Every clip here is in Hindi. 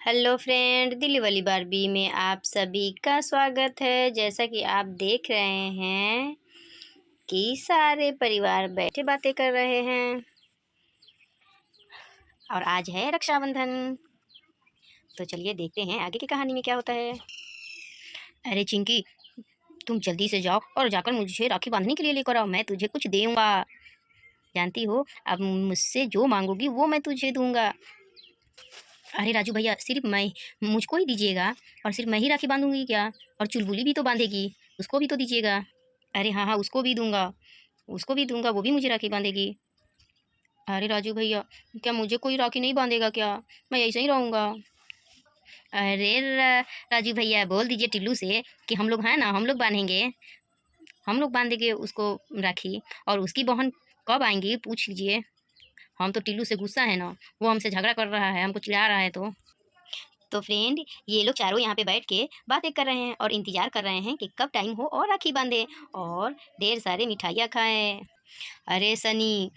हेलो फ्रेंड, दिल्ली वाली बारबी में आप सभी का स्वागत है। जैसा कि आप देख रहे हैं कि सारे परिवार बैठे बातें कर रहे हैं और आज है रक्षाबंधन। तो चलिए देखते हैं आगे की कहानी में क्या होता है। अरे चिंकी, तुम जल्दी से जाओ और जाकर मुझे राखी बांधने के लिए लेकर आओ। मैं तुझे कुछ दूंगा, जानती हो, अब मुझसे जो मांगोगी वो मैं तुझे दूंगा। अरे राजू भैया, सिर्फ मैं मुझको ही दीजिएगा और सिर्फ मैं ही राखी बांधूंगी क्या? और चुलबुली भी तो बांधेगी, उसको भी तो दीजिएगा। अरे हाँ हाँ, उसको भी दूंगा, उसको भी दूंगा, वो भी मुझे राखी बांधेगी। अरे राजू भैया, क्या मुझे कोई राखी नहीं बांधेगा क्या? मैं ऐसे ही रहूँगा। अरे राजू भैया, बोल दीजिए टिल्लू से कि हम लोग हैं ना, हम लोग बांधेंगे, हम लोग बांधेंगे उसको राखी। और उसकी बहन कब आएंगी पूछ लीजिए। हम तो टिल्लू से गुस्सा है ना, वो हमसे झगड़ा कर रहा है, हमको चिढ़ा रहा है। तो फ्रेंड, ये लोग चारों यहाँ पे बैठ के बातें कर रहे हैं और इंतजार कर रहे हैं कि कब टाइम हो और राखी बांधे और ढेर सारे मिठाइयाँ खाएं। अरे सनी,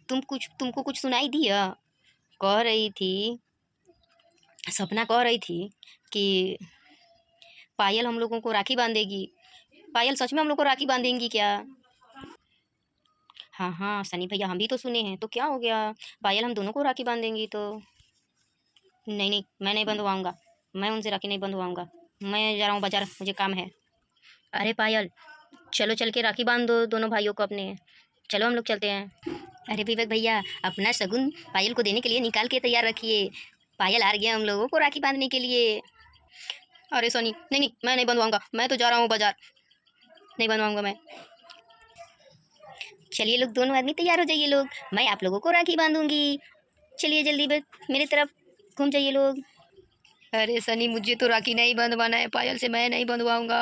तुमको कुछ सुनाई दिया? कह रही थी, सपना कह रही थी कि पायल हम लोगों को राखी बांधेगी। पायल सच में हम लोग को राखी बांधेंगी क्या? हाँ हाँ सनी भैया, हम भी तो सुने हैं। तो क्या हो गया, पायल हम दोनों को राखी बांधेंगी तो? नहीं नहीं, मैं नहीं बंधवाऊंगा, मैं उनसे राखी नहीं बंधवाऊंगा। मैं जा रहा हूँ बाजार, मुझे काम है। अरे पायल, चलो चल के राखी बांध दो दोनों भाइयों को अपने। चलो हम लोग चलते हैं। अरे विवेक भैया, अपना शगुन पायल को देने के लिए निकाल के तैयार रखिए। पायल आ गया हम लोगों को राखी बांधने के लिए। अरे सोनी, नहीं नहीं, मैं नहीं बंधवाऊंगा, मैं तो जा रहा हूँ बाजार, नहीं बनवाऊंगा मैं। चलिए लोग, दोनों आदमी तैयार हो जाइए लोग, मैं आप लोगों को राखी बांधूंगी। चलिए जल्दी मेरी तरफ घूम जाइए लोग। अरे सनी, मुझे तो राखी नहीं बंधवाना है, पायल से मैं नहीं बंधवाऊंगा।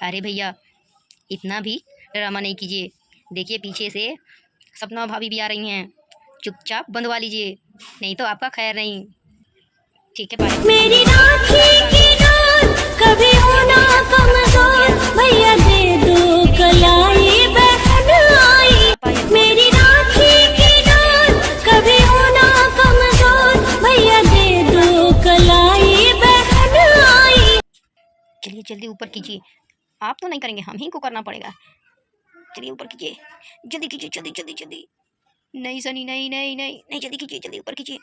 अरे भैया, इतना भी ड्रामा नहीं कीजिए। देखिए पीछे से सपना भाभी भी आ रही हैं, चुपचाप बंधवा लीजिए, नहीं तो आपका खैर नहीं। ठीक है पायल, मेरी राखी की डोर कभी होना कमजोर, भैया दे दो कलाई बहन आई। मेरी राखी की डोर कभी होना कमजोर, भैया दे दो कलाई बहन आई। चलिए जल्दी ऊपर कीजिए, आप तो नहीं करेंगे, हम ही को करना पड़ेगा। चलिए ऊपर कीजिए, जल्दी कीजिए, जल्दी जल्दी जल्दी। नहीं सनी, नहीं नहीं नहीं नहीं, जल्दी कीजिए, जल्दी ऊपर कीजिए।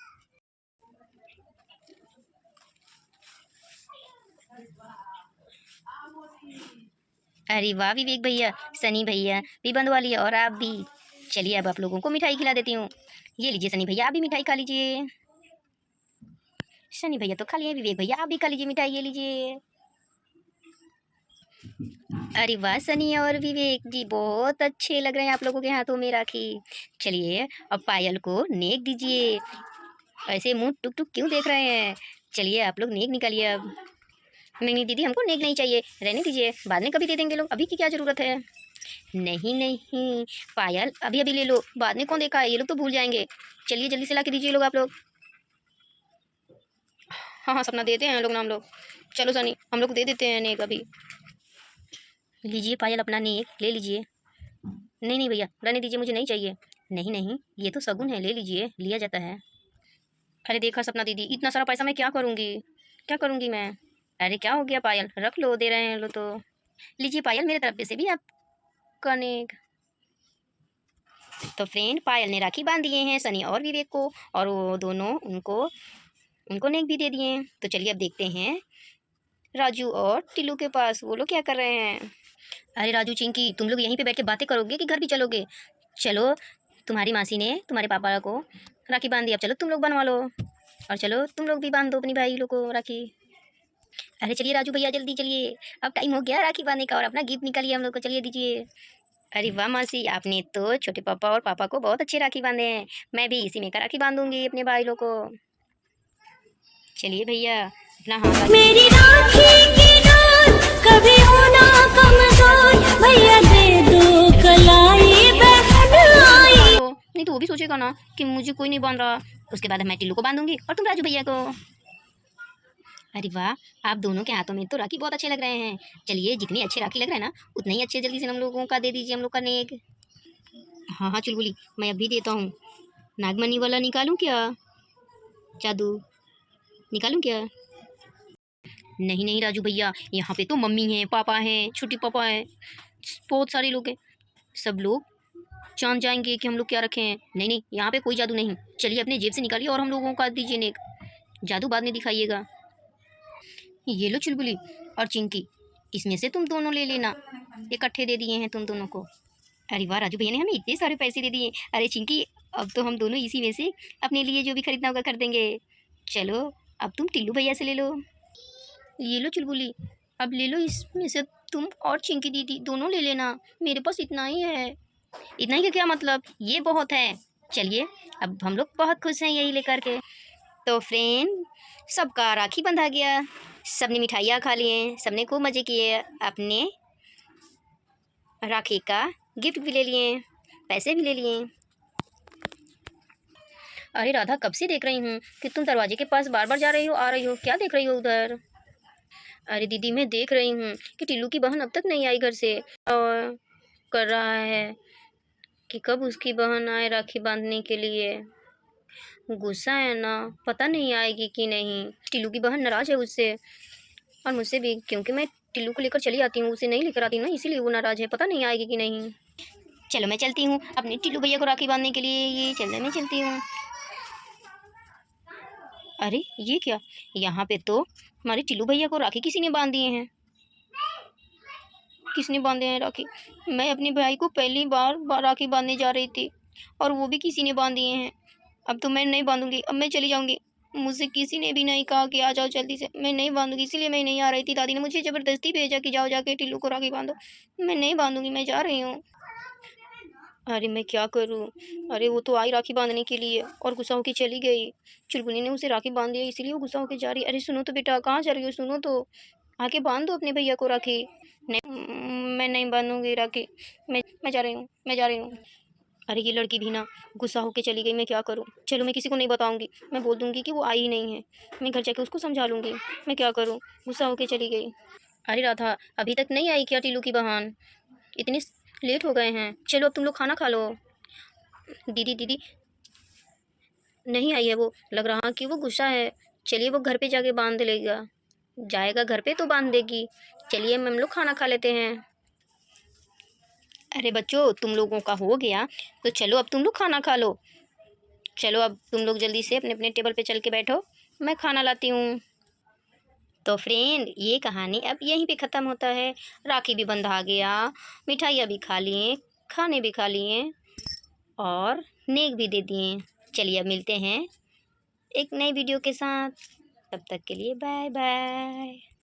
अरे वाह विवेक भैया, सनी भैया भी बंधवा लिया और आप भी। चलिए अब आप लोगों को मिठाई खिला देती हूँ। ये लीजिए सनी भैया, आप भी मिठाई खा लीजिए। सनी भैया तो खा लिए, विवेक भैया आप भी खा लीजिए मिठाई, ये लीजिए। अरे वाह सनी और विवेक जी, बहुत अच्छे लग रहे हैं आप लोगों के हाथों में राखी। चलिए अब पायल को नेक दीजिए। ऐसे मुंह टुक टुक क्यों देख रहे हैं? चलिए आप लोग नेक निकालिए अब। नहीं नहीं दीदी, हमको नेक नहीं चाहिए, रहने दीजिए, बाद में कभी दे देंगे लोग, अभी की क्या ज़रूरत है? नहीं नहीं पायल, अभी अभी ले लो, बाद में कौन देखा है, ये लोग तो भूल जाएंगे। चलिए जल्दी से ला के दीजिए लोग, आप लोग। हाँ हाँ सपना, देते हैं लोग ना हम लोग। चलो सनी, हम लोग दे देते हैं नेक अभी। लीजिए पायल, अपना नेक ले लीजिए। नहीं नहीं भैया, रहने दीजिए, मुझे नहीं चाहिए। नहीं नहीं, ये तो शगुन है, ले लीजिए, लिया जाता है। अरे देखा सपना दीदी, इतना सारा पैसा मैं क्या करूँगी, क्या करूँगी मैं? अरे क्या हो गया पायल, रख लो, दे रहे हैं लो तो। लीजिए पायल, मेरे तरफ से भी आपका नेक। तो फ्रेंड, पायल ने राखी बांध दिए हैं सनी और विवेक को, और वो दोनों उनको उनको नेक भी दे दिए हैं। तो चलिए अब देखते हैं राजू और टिल्लू के पास, वो लोग क्या कर रहे हैं। अरे राजू चिंकी, तुम लोग यहीं पे बैठ के बातें करोगे कि घर भी चलोगे? चलो, तुम्हारी मासी ने तुम्हारे पापा को राखी बांध दी, अब चलो तुम लोग बनवा लो, और चलो तुम लोग भी बांध दो अपनी भाई लोग को राखी। अरे चलिए राजू भैया, जल्दी चलिए, अब टाइम हो गया राखी बांधने का, और अपना गिफ्ट निकालिए हम लोग को, चलिए दीजिए। अरे वाह मासी, आपने तो छोटे पापा और पापा को बहुत अच्छे राखी बांधे हैं, मैं भी इसी में का राखी बांधूंगी अपने भाई लोग को। चलिए भैया, अपना हाथ। मेरी राखी की डोर कभी होना कमजोर, भैया दे दो कलाई बहन आई। नहीं तो वो भी सोचेगा ना कि मुझे कोई नहीं बांध रहा, उसके बाद मैं टिल्लू को बांधूंगी और तुम राजू भैया को। अरे वाह, आप दोनों के हाथों में तो राखी बहुत अच्छे लग रहे हैं। चलिए, जितनी अच्छी राखी लग रहा है ना, उतने ही अच्छे जल्दी से हम लोगों का दे दीजिए, हम लोग का नेक। हाँ हाँ चुलबुली, मैं अभी देता हूँ। नागमणि वाला निकालूं क्या, जादू? निकालूं क्या? नहीं नहीं राजू भैया, यहाँ पे तो मम्मी हैं, पापा हैं, छोटी पापा हैं, बहुत सारे लोग हैं। सब लोग जान जाएंगे कि हम लोग क्या रखे हैं। नहीं नहीं, यहाँ पे कोई जादू नहीं। चलिए अपने जेब से निकालिए और हम लोगों का दीजिए नेक। जादू बाद में दिखाइएगा। ये लो चुलबुली और चिंकी, इसमें से तुम दोनों ले लेना। इकट्ठे दे दिए हैं तुम दोनों को। अरे वाह, राजू भैया ने हमें इतने सारे पैसे दे दिए। अरे चिंकी, अब तो हम दोनों इसी में से अपने लिए जो भी खरीदना होगा कर देंगे। चलो अब तुम टिल्लू भैया से ले लो। ये लो चुलबुली, अब ले लो इसमें से तुम और चिंकी दीदी दोनों ले लेना। मेरे पास इतना ही है। इतना ही का क्या मतलब, ये बहुत है। चलिए अब हम लोग बहुत खुश हैं यही लेकर के। तो फ्रेंड, सबका राखी बंधा गया, सबने मिठाइयाँ खा लिए, सबने खूब मज़े किए, अपने राखी का गिफ्ट भी ले लिए, पैसे भी ले लिए। अरे राधा, कब से देख रही हूँ कि तुम दरवाजे के पास बार बार जा रही हो आ रही हो, क्या देख रही हो उधर? अरे दीदी, मैं देख रही हूँ कि टिल्लू की बहन अब तक नहीं आई घर से, और कर रहा है कि कब उसकी बहन आए राखी बांधने के लिए। गुस्सा है ना, पता नहीं आएगी कि नहीं। टिल्लू की बहन नाराज़ है उससे और मुझसे भी, क्योंकि मैं टिल्लू को लेकर चली आती हूँ, उसे नहीं लेकर आती हूँ ना, इसीलिए वो नाराज़ है। पता नहीं आएगी कि नहीं। चलो मैं चलती हूँ अपने टिल्लू भैया को राखी बांधने के लिए। ये चलने मैं चलती हूँ। अरे ये क्या, यहाँ पे तो हमारे टिल्लू भैया को राखी किसी ने बांध दिए हैं। किसने बांधे हैं राखी? मैं अपने भाई को पहली बार राखी बांधने जा रही थी और वो भी किसी ने बांध दिए हैं। अब तो मैं नहीं बांधूंगी, अब मैं चली जाऊंगी। मुझसे किसी ने भी नहीं कहा कि आ जाओ जल्दी से। मैं नहीं बांधूंगी, इसीलिए मैं नहीं आ रही थी। दादी ने मुझे ज़बरदस्ती भेजा कि जाओ जाके टिल्लू को राखी बांधो। मैं नहीं बांधूंगी, मैं जा रही हूँ। अरे मैं क्या करूँ? अरे वो तो आई राखी बांधने के लिए और गुस्सा होकर चली गई। चुलबुली ने उसे राखी बांध दिया, इसीलिए वो गुस्सा होकर जा रही है। अरे सुनो तो बेटा, कहाँ जा रही हो? सुनो तो, आके बांध दो अपने भैया को राखी। नहीं, मैं नहीं बांधूंगी राखी। मैं जा रही हूँ, मैं जा रही हूँ। अरे ये लड़की भी ना गुस्सा होके चली गई, मैं क्या करूँ? चलो मैं किसी को नहीं बताऊंगी, मैं बोल दूंगी कि वो आई ही नहीं है। मैं घर जाके उसको समझा लूँगी। मैं क्या करूँ, गुस्सा होके चली गई। अरे राधा, अभी तक नहीं आई क्या टीलू की बहन? इतनी लेट हो गए हैं। चलो अब तुम लोग खाना खा लो। दीदी दीदी, नहीं आई है वो, लग रहा कि वो गुस्सा है। चलिए वो घर पे जाके बांध लेगा, जाएगा घर पे तो बांध देगी। चलिए हम लोग खाना खा लेते हैं। अरे बच्चों, तुम लोगों का हो गया तो चलो अब तुम लोग खाना खा लो। चलो अब तुम लोग जल्दी से अपने अपने टेबल पे चल के बैठो, मैं खाना लाती हूँ। तो फ्रेंड, ये कहानी अब यहीं पे ख़त्म होता है। राखी भी बंधा गया, मिठाइयाँ भी खा लिए, खाने भी खा लिए और नेक भी दे दिए। चलिए अब मिलते हैं एक नई वीडियो के साथ। तब तक के लिए बाय बाय।